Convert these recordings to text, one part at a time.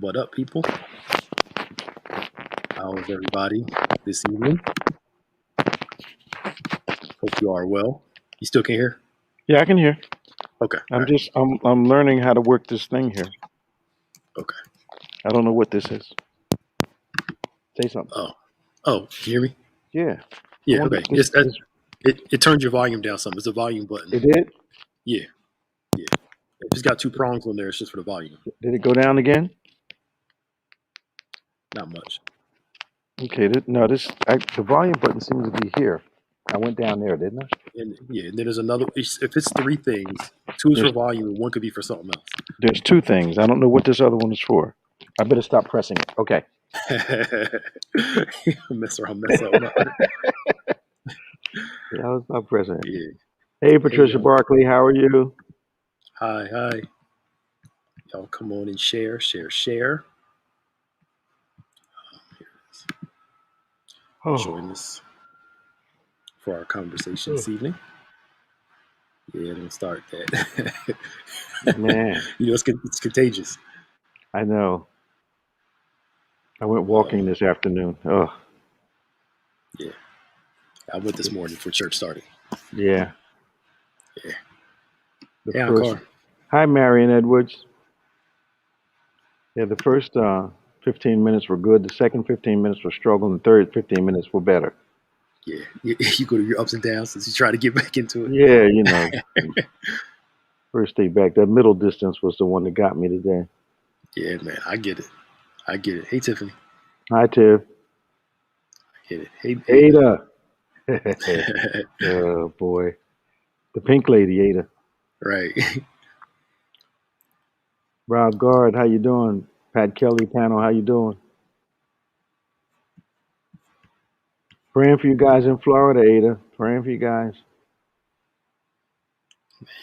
What up, people? How's everybody this evening? Hope you are well. You still can hear? Yeah, I can hear. Okay. All I'm right. just I'm learning how to work this thing here. Okay. I don't know what this is. Say something. Oh, can you hear me? Yeah. I Yeah. wonder Okay. if this It turns your volume down some. It's a volume button. it did? Yeah. Yeah. It's just got two prongs on there. It's just for the volume. Did it go down again? Not much. Okay. The volume button seems to be here. I went down there, didn't I? And yeah. And then there's another. If it's three things, two is for There's volume, and one could be for something else. there's two things. I don't know what this other one is for. I better stop pressing it. Okay. Mess around, mess up. Yeah, I'll stop pressing it. Yeah. Hey, Hey Patricia y'all. Barkley, how are you? Hi. Y'all come on and share. Here it is. Oh, Join us for our conversation this evening. Yeah, don't start that. man, It's contagious. I know. I went Uh, walking this afternoon. Oh, yeah, I went this morning for church starting. yeah. Yeah. The Hey, first. Encore. Hi, Marion Edwards. Yeah, the first 15 minutes were good. The second 15 minutes were struggling. The third 15 minutes were better. Yeah, you go to your ups and downs as you try to get back into Yeah, first day back. That middle distance was the one that got me today. Yeah, man, I get it. Hey, Tiffany. Hi, Tiff. I get it. Hey, Ada. Ada. Oh, boy. The pink lady, Ada. Right. Rob Guard, how you doing? Pat Kelly panel, how you doing? Praying for you guys in Florida, Ada. Praying for you guys.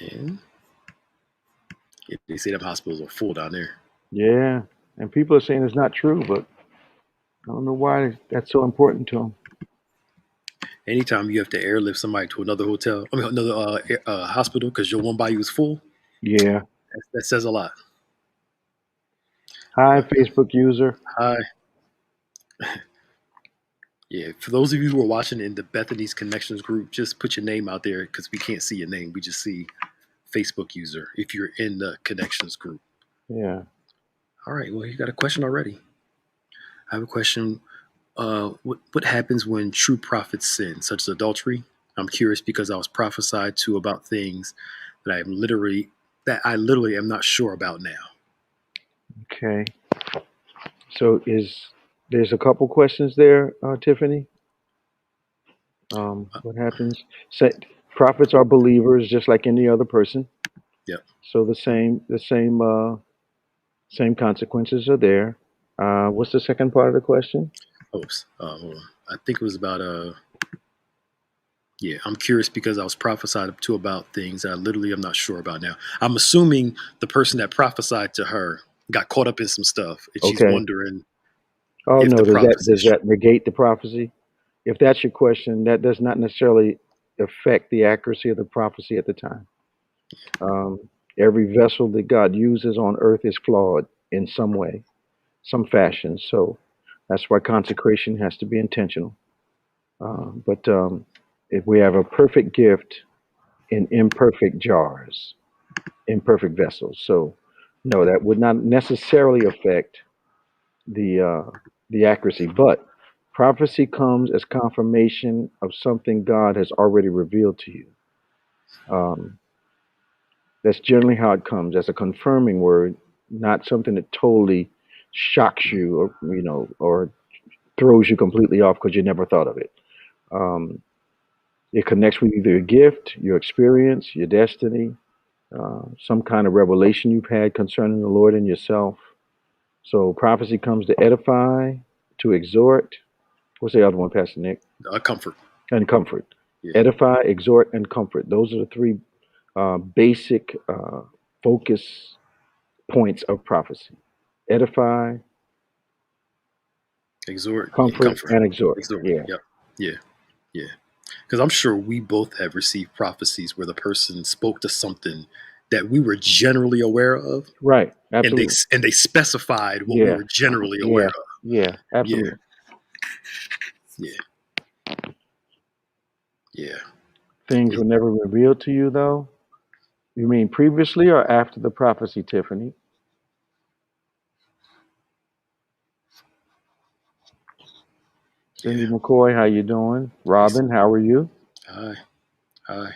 Man, they say them hospitals are full down there. Yeah. And people are saying it's not true, but I don't know why that's so important to them. Anytime you have to airlift somebody to another another hospital because your one bayou is full, Yeah. that says a lot. Hi, But Facebook user. hi. Yeah, for those of you who are watching in the Bethany's Connections group, just put your name out there because we can't see your name. We just see Facebook user if you're in the Connections group. Yeah. All right, well, you got a question already. I have a question. What happens when true prophets sin, such as adultery? I'm curious because I was prophesied to about things that I literally am not sure about now. Okay. So there's a couple questions there, Tiffany? What happens? Say, prophets are believers just like any other person. Yep. So the same consequences are there. What's the second part of the question? Oops. Hold on. I think it was about yeah, I'm curious because I was prophesied to about things that I literally am not sure about now. I'm assuming the person that prophesied to her got caught up in some stuff and she's Okay. wondering Oh if no, the does that prophecy does is true. that negate the prophecy? If that's your question, that does not necessarily affect the accuracy of the prophecy at the time. Um, every vessel that God uses on earth is flawed in some way, some fashion. So that's why consecration has to be intentional. But if we have a perfect gift in imperfect jars, imperfect vessels, so no, that would not necessarily affect the accuracy. But prophecy comes as confirmation of something God has already revealed to you. Um, that's generally how it comes, as a confirming word, not something that totally shocks you, or throws you completely off because you never thought of it. Um, it connects with either your gift, your experience, your destiny, some kind of revelation you've had concerning the Lord and yourself. So prophecy comes to edify, to exhort. What's the other one, Pastor Nick? Comfort. And comfort. Yeah. Edify, exhort, and comfort. Those are the three basic focus points of prophecy: edify, Exhort and comfort, comfort. and exhort. Exhort. Yeah, Yep. Yeah. Yeah. Because I'm sure we both have received prophecies where the person spoke to something that we were generally aware of, right. Absolutely. and they specified what we Yeah. were generally aware Yeah. of. Yeah. Yeah, Absolutely. yeah, yeah. Things It- were never revealed to you, though. You mean previously or after the prophecy, Tiffany? Cindy yeah. McCoy, how you doing? It's, Robin, how are you? hi, hi.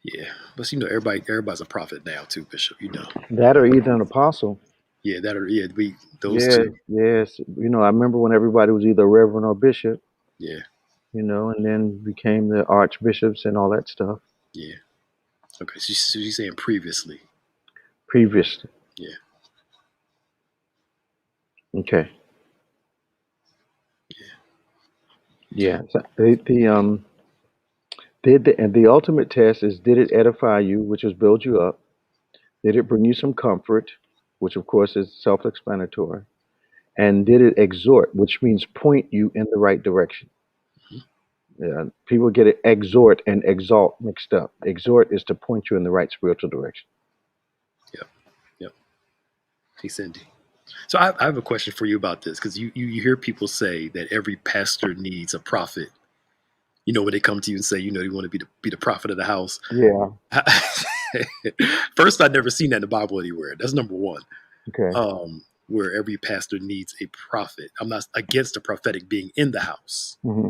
Yeah, but everybody's a prophet now too, Bishop. You know. That or either an apostle. Yeah, that or yeah, we those Yeah, two. yes. I remember when everybody was either reverend or bishop, Yeah, and then became the archbishops and all that stuff yeah. Okay, so she's saying previously. previously. Yeah, Okay. yeah. Yeah. So the ultimate test is, did it edify you, which is build you up? Did it bring you some comfort, which of course is self-explanatory? And did it exhort, which means point you in the right direction? Mhm. Yeah, people get it exhort and exalt mixed up. Exhort is to point you in the right spiritual direction. Yep, yep. Hey, Cindy. So I have a question for you about this because you hear people say that every pastor needs a prophet. You know, when they come to you and say, you want to be the prophet of the house. Yeah. First, I'd never seen that in the Bible anywhere. That's number one. Okay. Where every pastor needs a prophet. I'm not against the prophetic being in the house, Hmm.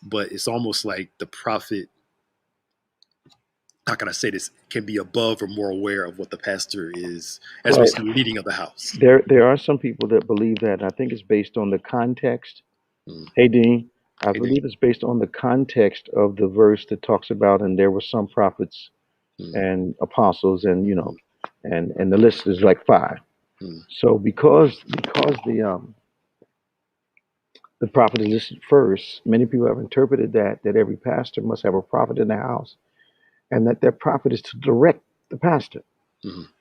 but it's almost like the prophet, how can I say this, can be above or more aware of what the pastor is as Well, relates to the leading of the house. there are some people that believe that. I think it's based on the context. Mm. Hey, Dean, I Hey, Dean. believe it's based on the context of the verse that talks about, and there were some prophets Mm, and apostles, and mm, and the list is like five. mm, So because the prophet is listed first, many people have interpreted that every pastor must have a prophet in the house, and that prophet is to direct the pastor.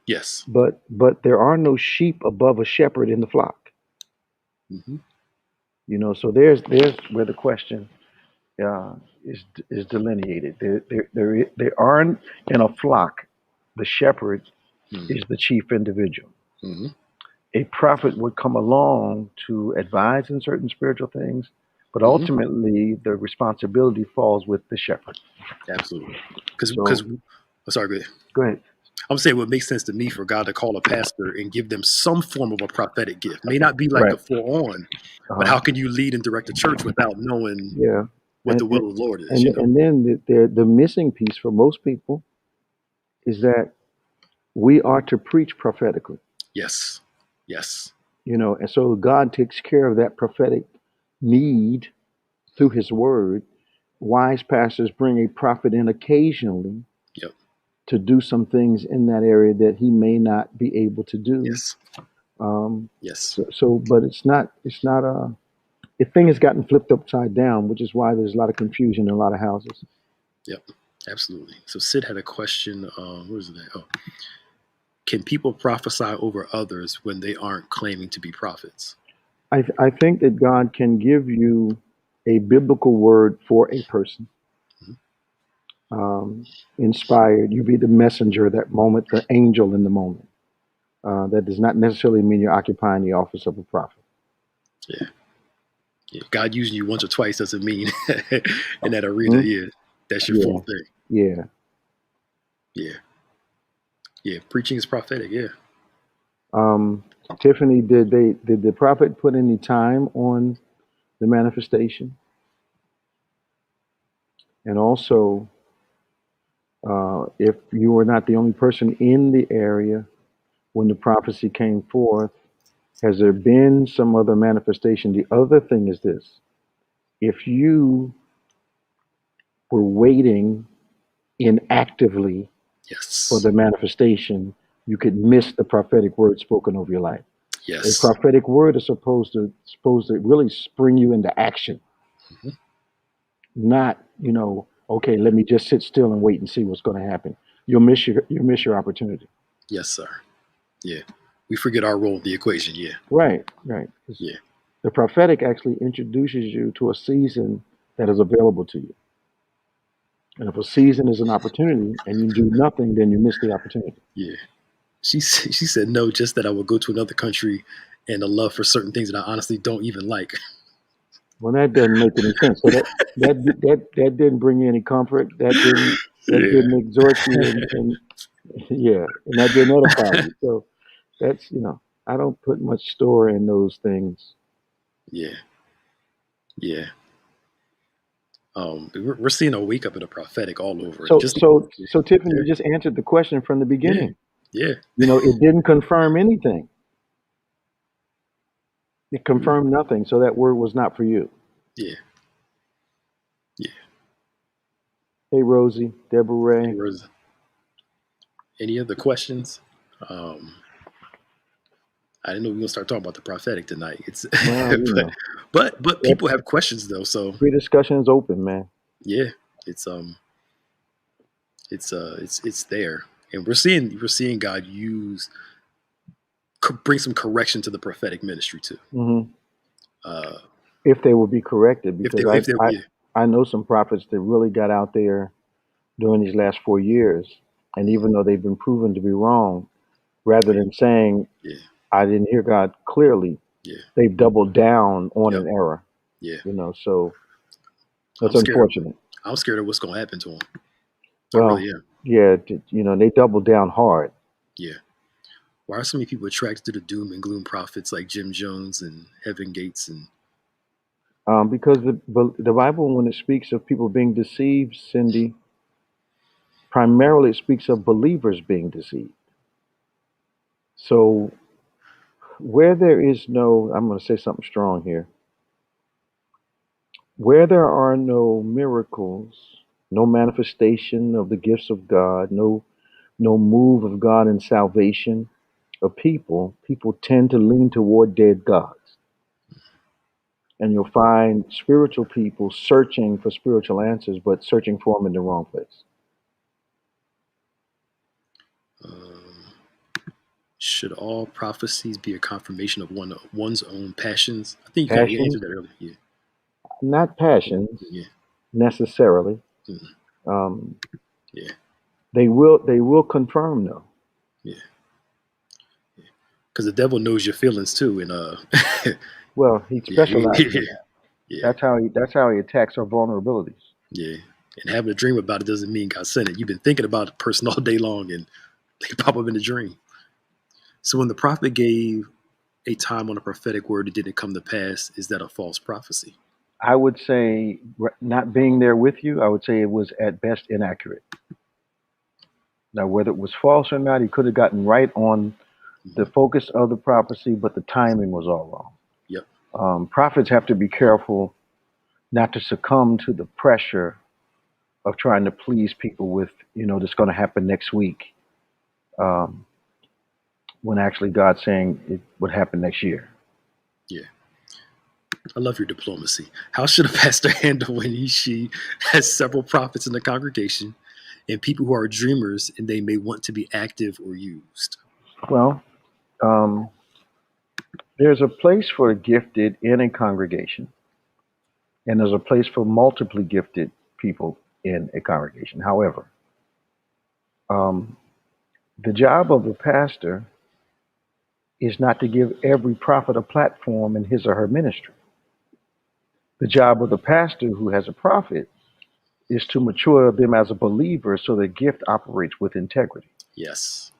yes. But there are no sheep above a shepherd in the flock. Hmm. So there's where the question uh, is delineated. There aren't in a flock. The shepherd Mm, is the chief individual. hmm. A prophet would come along to advise in certain spiritual things, but Hmm. ultimately the responsibility falls with the shepherd. Absolutely. So Because sorry, go ahead. go ahead. I'm saying what makes sense to me for God to call a pastor and give them some form of a prophetic gift. May not be like Right. a full on, but Uh-huh. how can you lead and direct the church without knowing Yeah. what And the and will of the Lord is? and, and then the missing piece for most people is that we are to preach prophetically. Yes. Yes. And so God takes care of that prophetic need through His Word. Wise pastors bring a prophet in occasionally Yep. to do some things in that area that he may not be able to do. Yes. Um, Yes. but it's not the thing has gotten flipped upside down, which is why there's a lot of confusion in a lot of houses. Yep. Absolutely. So Sid had a question. Where is that? Oh, can people prophesy over others when they aren't claiming to be prophets? I think that God can give you a biblical word for a person, Mhm. um, inspired. You be the messenger that moment, the angel in the moment. That does not necessarily mean you're occupying the office of a prophet. Yeah. Yeah. God using you once or twice doesn't mean in that arena, Hmm? yeah, that's your full Yeah, thing. yeah. Yeah. Yeah. Preaching is prophetic. Yeah. Um, Tiffany, did the prophet put any time on the manifestation? And also, if you were not the only person in the area when the prophecy came forth, has there been some other manifestation? The other thing is this: if you were waiting inactively for Yes. the manifestation, you could miss the prophetic word spoken over your life. A Yes. prophetic word is supposed to really spring you into action, Mhm. not okay, let me just sit still and wait and see what's going to happen. You'll miss your opportunity. Yes, sir. Yeah. We forget our role in the equation. Yeah. Right, right. 'Cause Yeah. the prophetic actually introduces you to a season that is available to you. And if a season is an opportunity and you do nothing, then you miss the opportunity. Yeah. She said no, just that I would go to another country and a love for certain things that I honestly don't even like. Well, that doesn't make any sense. So that didn't bring you any comfort. That Yeah. didn't exhort you, and yeah, and that didn't edify you. So that's I don't put much store in those things. Yeah. Yeah. We're seeing a wake up in the prophetic all over. So Just so yeah, so Tiffany, you just answered the question from the yeah, beginning. yeah, It didn't confirm anything. It mm, confirmed nothing. So that word was not for you. yeah, yeah. Hey, Rosie, Deborah Hey, Ray. Rosa, any other questions? Um, I didn't know we were gonna start talking about the prophetic tonight. It's Well, but but that people have questions though, so free discussion is open, man. yeah, it's it's there, and we're seeing God use bring some correction to the prophetic ministry too. Hmm. Uh, If they will be corrected, if they because if they yeah, I know some prophets that really got out there during these last 4 years, and even though they've been proven to be wrong, rather than saying yeah, I didn't hear God clearly, yeah, they've doubled down on yep, an error. yeah. So I'm that's scared of unfortunate. I'm scared of what's gonna happen to them. I really Well, am. yeah, they doubled down hard. Yeah. Why are so many people attracted to the doom and gloom prophets like Jim Jones and Heaven Gates and Because the Bible, when it speaks of people being deceived, Cindy, primarily it speaks of believers being deceived. So where there is no, I'm going to say something strong here, where there are no miracles, no manifestation of the gifts of God, no move of God in salvation of people tend to lean toward dead gods. And you'll find spiritual people searching for spiritual answers, but searching for them in the wrong place. um, should all prophecies be a confirmation of one's own passions? I think you Passions, answered that earlier. Yeah, not passions yeah, necessarily. mm, Um, yeah, they will confirm though. yeah. Because the devil knows your feelings too, and Well, he yeah, specializes in that. yeah, That's how he attacks our vulnerabilities. yeah. And having a dream about it doesn't mean God sent it. You've been thinking about the person all day long, and they pop up in a dream. So when the prophet gave a time on a prophetic word that didn't come to pass, is that a false prophecy? I would say not being there with you, I would say it was at best inaccurate. Now, whether it was false or not, he could have gotten right on the Mhm. focus of the prophecy, but the timing was all wrong. Yep. Prophets have to be careful not to succumb to the pressure of trying to please people with, that's going to happen next week, um, when actually God's saying it would happen next year. Yeah. I love your diplomacy. How should a pastor handle when she has several prophets in the congregation and people who are dreamers and they may want to be active or used? Well, um, there's a place for the gifted in a congregation, and there's a place for multiply gifted people in a congregation. However, um, the job of the pastor is not to give every prophet a platform in his or her ministry. The job of the pastor who has a prophet is to mature them as a believer so the gift operates with integrity. Yes.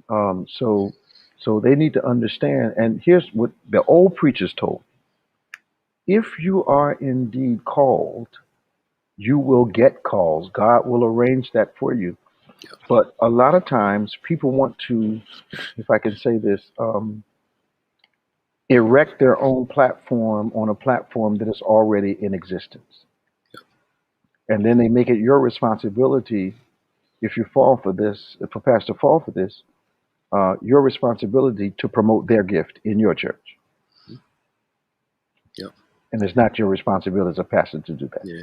Um, so, so they need to understand. And here's what the old preachers told: if you are indeed called, you will get calls. God will arrange that for you. Yep. But a lot of times, people want to, if I can say this, erect their own platform on a platform that is already in existence. Yep. And then they make it your responsibility, if you fall for this, if a pastor fall for this, your responsibility to promote their gift in your church. Mhm. Yep. And it's not your responsibility as a pastor to do that. Yeah.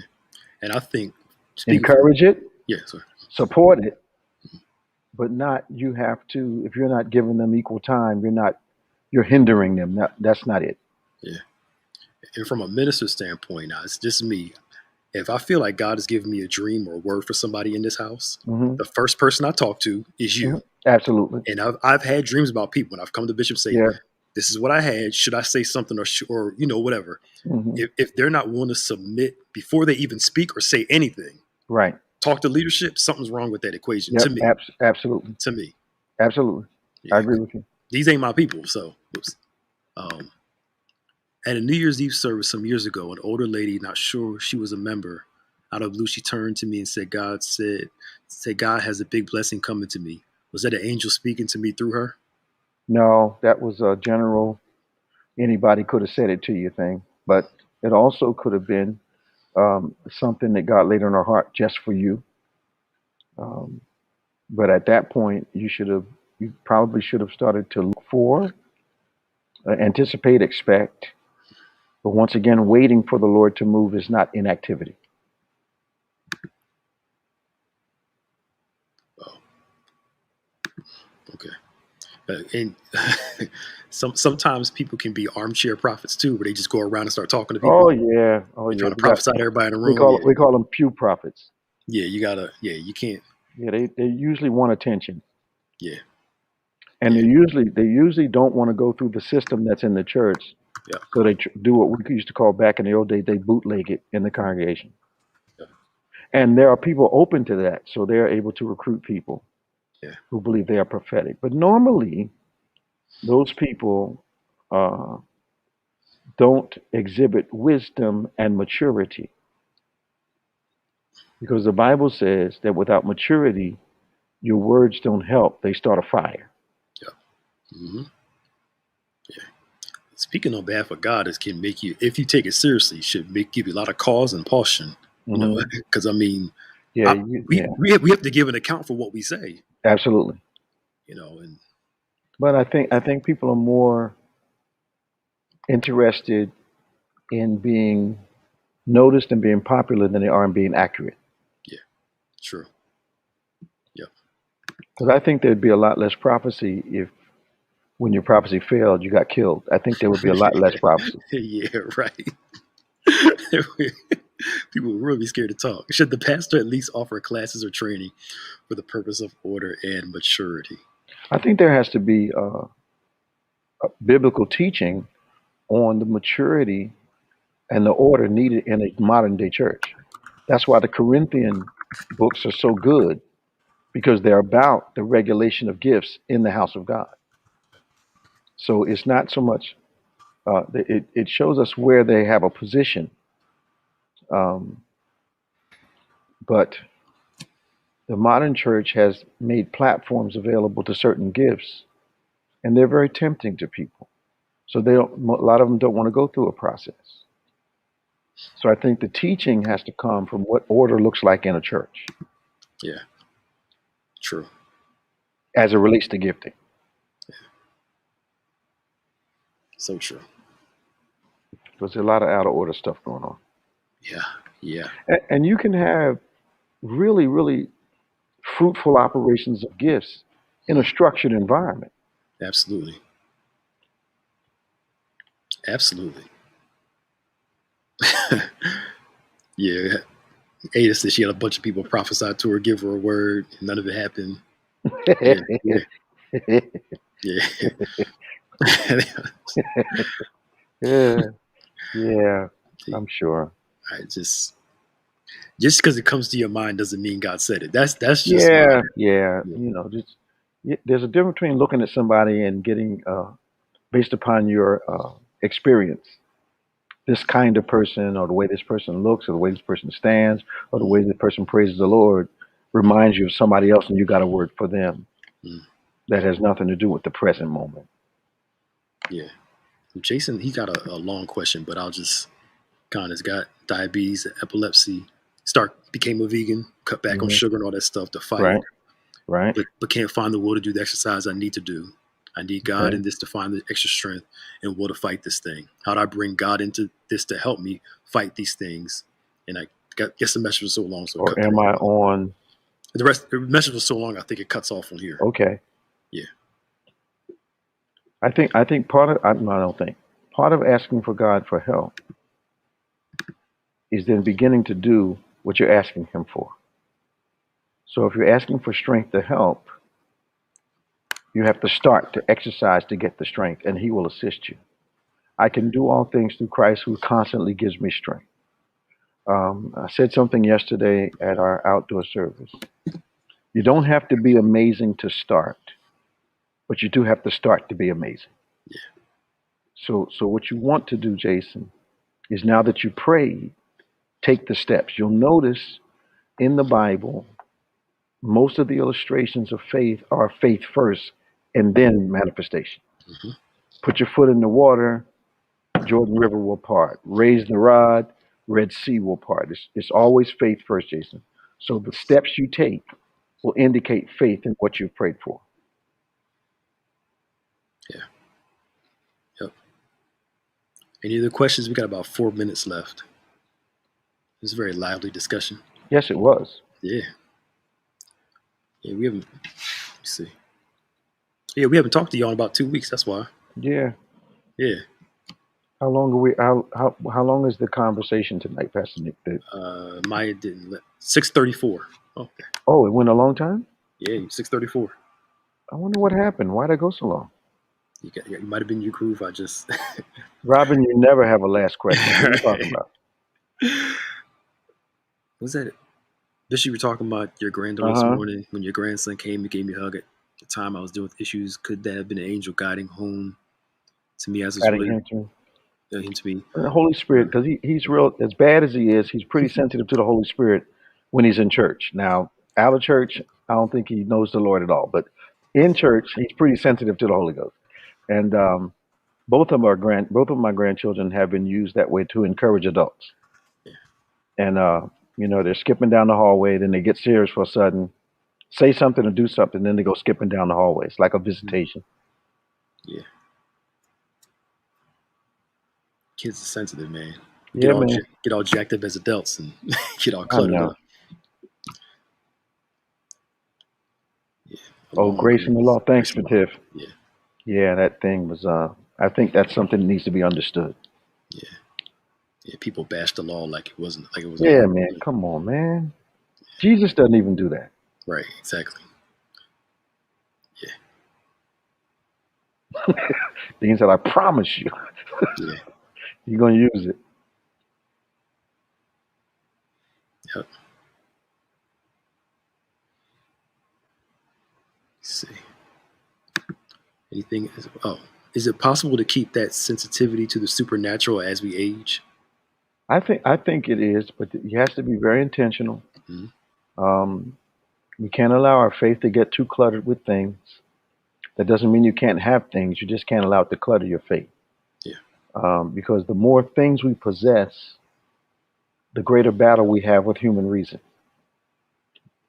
And I think speaking from Encourage it, yeah, sorry. support it, but not you have to. If you're not giving them equal time, you're hindering them. That's not it. Yeah. And from a minister standpoint, now it's just me. If I feel like God has given me a dream or a word for somebody in this house, Hmm. the first person I talk to is Hmm. you. Absolutely. And I've had dreams about people, and I've come to Bishop and say, Yeah. "This is what I had. Should I say something or whatever?" Hmm. If they're not willing to submit before they even speak or say anything, Right. talk to leadership. Something's wrong with that equation. To Yep. me, Absolutely. to me, Absolutely. I yeah. agree with you. These ain't my people. So, oops. Um, at a New Year's Eve service some years ago, an older lady, not sure she was a member, out of blue, she turned to me and said God has a big blessing coming to me. Was that an angel speaking to me through her? No, that was a general, anybody could have said it to you thing, but it also could have been something that God laid on her heart just for you. Um, but at that point, you probably should have started to look for, anticipate, expect. But once again, waiting for the Lord to move is not inactivity. Oh, okay. And sometimes people can be armchair prophets too, where they just go around and start talking to Oh people. yeah, oh They're yeah. trying to prophesy to everybody in the room. We call them pew prophets. You gotta, you can't, Yeah, they usually want attention, yeah, and yeah, they usually don't want to go through the system that's in the church. yeah, So they do what we used to call back in the old days. They bootleg it in the congregation, yeah, and there are people open to that, so they are able to recruit people yeah. who believe they are prophetic. But normally, those people uh, don't exhibit wisdom and maturity because the Bible says that without maturity, your words don't help; they start a fire. Yeah. Hmm. Yeah. Speaking on behalf of God is can make you, if you take it seriously, should make give you a lot of cause and caution. Hmm. Because I mean, Yeah, yeah, we have to give an account for what we say. absolutely. And But I think people are more interested in being noticed and being popular than they are in being accurate. yeah, true. Yep. Because I think there'd be a lot less prophecy if, when your prophecy failed, you got killed. I think there would be a lot less prophecy. Yeah, right. People will really be scared to talk. Should the pastor at least offer classes or training for the purpose of order and maturity? I think there has to be a biblical teaching on the maturity and the order needed in a modern day church. That's why the Corinthian books are so good because they're about the regulation of gifts in the house of God. So it's not so much, it shows us where they have a position, um, but the modern church has made platforms available to certain gifts, and they're very tempting to people. So they don't. A lot of them don't want to go through a process. So I think the teaching has to come from what order looks like in a church Yeah, true. as it relates to gifting. So true. Because there's a lot of out of order stuff going on, Yeah, yeah, and you can have really, really fruitful operations of gifts in a structured environment. absolutely. Absolutely. Yeah. Ada said she had a bunch of people prophesy to her, give her a word, and none of it happened. Yeah, yeah, yeah. Yeah, yeah, I'm sure. I just because it comes to your mind doesn't mean God said it. That's just my Yeah, yeah. yeah, Just there's a difference between looking at somebody and getting, based upon your experience, this kind of person, or the way this person looks, or the way this person stands, or the mm, way this person praises the Lord, reminds you of somebody else, and you got a word for them mm, that has nothing to do with the present moment. yeah. Jason, he got a long question, but I'll just kind of got diabetes, epilepsy, became a vegan, cut back on Hmm. sugar and all that stuff to fight, Right, right. but can't find the will to do the exercise I need to do. I need God Okay. in this to find the extra strength and will to fight this thing. How do I bring God into this to help me fight these things? And I guess the message was so long, so it Or cut am pretty I long. on? The message was so long, I think it cuts off from here. Okay. Yeah, I think part of, no, I don't think part of asking for God for help is then beginning to do what you're asking him for. So if you're asking for strength to help, you have to start to exercise to get the strength, and he will assist you. I can do all things through Christ who constantly gives me strength. I said something yesterday at our outdoor service. You don't have to be amazing to start, but you do have to start to be amazing. So what you want to do, Jason, is now that you prayed, take the steps. You'll notice in the Bible, most of the illustrations of faith are faith first and then manifestation. Hmm. Put your foot in the water, Jordan River will part. Raise the rod, Red Sea will part. It's always faith first, Jason. So the steps you take will indicate faith in what you've prayed for. Yeah. Yep. Any other questions? We got about 4 minutes left. It was a very lively discussion. Yes, it was. Yeah. Yeah, we haven't. Let me see. Yeah, we haven't talked to y'all in about 2 weeks. That's why. Yeah. Yeah. How long are we? How long is the conversation tonight, Pastor Nick? Maya didn't let 6:34. Okay. Oh, it went a long time. Yeah, 6:34. I wonder what happened. Why'd it go so long? You might have been your groove. I just. Robin, you never have a last question. What are you talking about? Was that it? Bishop, you were talking about your granddaughter Uh this huh. morning when your grandson came and gave me a hug at the time I was dealing with issues. Could that have been an angel guiding home to me as it's Adding really him to him to me? the Holy Spirit, because he's real. As bad as he is, he's pretty sensitive to the Holy Spirit when he's in church. Now, out of church, I don't think he knows the Lord at all. But in church, he's pretty sensitive to the Holy Ghost. And both of my grandchildren have been used that way to encourage adults. Yeah. And they're skipping down the hallway, then they get serious for a sudden, say something or do something, then they go skipping down the hallway. It's like a visitation. Yeah. Kids are sensitive, man. Yeah, man. Get all jacked up as adults and get all I cluttered know. up. Yeah. Oh, Along grace with and the law. Thanks grace for and law. Tiff. Yeah. Yeah, that thing was. I think that's something that needs to be understood. Yeah. Yeah. People bash the law like it wasn't Yeah, hard. man. Come on, man. Jesus doesn't even do that. Right. Exactly. Yeah. He said, "I promise you, Yeah. you're gonna use it." Yep. Let's see. Anything? Oh, is it possible to keep that sensitivity to the supernatural as we age? I think it is, but it has to be very intentional. Hmm. Um, we can't allow our faith to get too cluttered with things. That doesn't mean you can't have things. You just can't allow it to clutter your faith. Yeah. Because the more things we possess, the greater battle we have with human reason.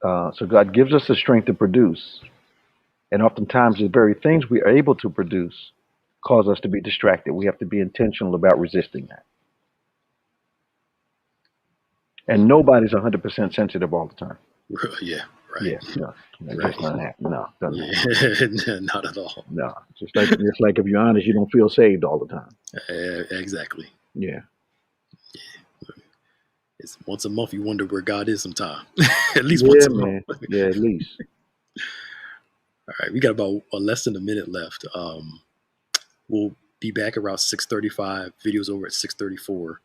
So God gives us the strength to produce, and oftentimes the very things we are able to produce cause us to be distracted. We have to be intentional about resisting that. And nobody's 100% sensitive all the time. Yeah. Right. Yeah, no, that Right. just doesn't happen. No, doesn't happen. Yeah. Not at all. No, just like if you're honest, you don't feel saved all the time. Exactly. Yeah, It's once a month. You wonder where God is. Sometime, at least once yeah, a month. man. Yeah, at least. All right, we got about less than a minute left. We'll be back around 6:35. Videos over at 6:34.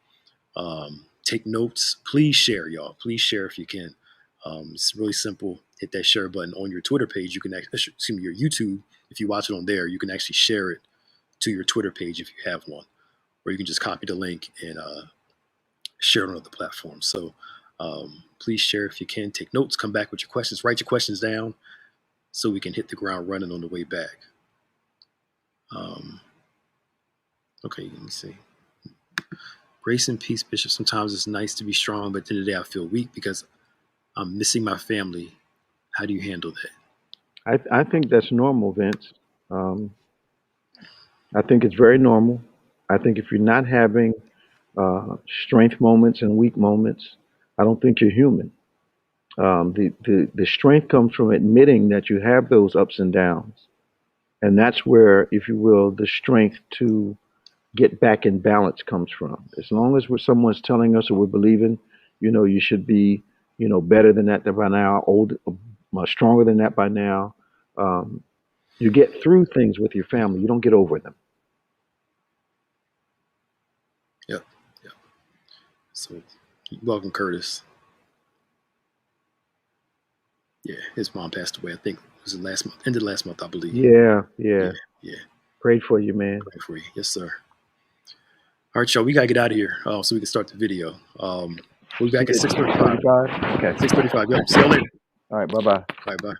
Take notes. Please share, y'all. Please share if you can. It's really simple. Hit that share button on your Twitter page. You can actually, excuse me, your YouTube. If you watch it on there, you can actually share it to your Twitter page if you have one, or you can just copy the link and share it on other platforms. So please share if you can. Take notes. Come back with your questions. Write your questions down so we can hit the ground running on the way back. Um, okay, let me see. Grace and peace, Bishop. Sometimes it's nice to be strong, but at the end of the day, I feel weak because I'm missing my family. How do you handle that? I think that's normal, Vince. Um, I think it's very normal. I think if you're not having strength moments and weak moments, I don't think you're human. The strength comes from admitting that you have those ups and downs, and that's where, if you will, the strength to get back in balance comes from. As long as someone's telling us or we're believing, you should be, better than that by now, old, much stronger than that by now. Um, you get through things with your family. You don't get over them. Yep. Yep. So, welcome, Curtis. Yeah, his mom passed away. I think it was last month, end of last month, I believe. Yeah, Yeah, yeah. yeah. Prayed for you, man. Pray for you. Yes, sir. All right, y'all. We gotta get out of here so we can start the video. We'll be See back at you at 6:35. 6:35. Okay. 6:35. Yep. See y'all later. All right. Bye bye. Bye bye.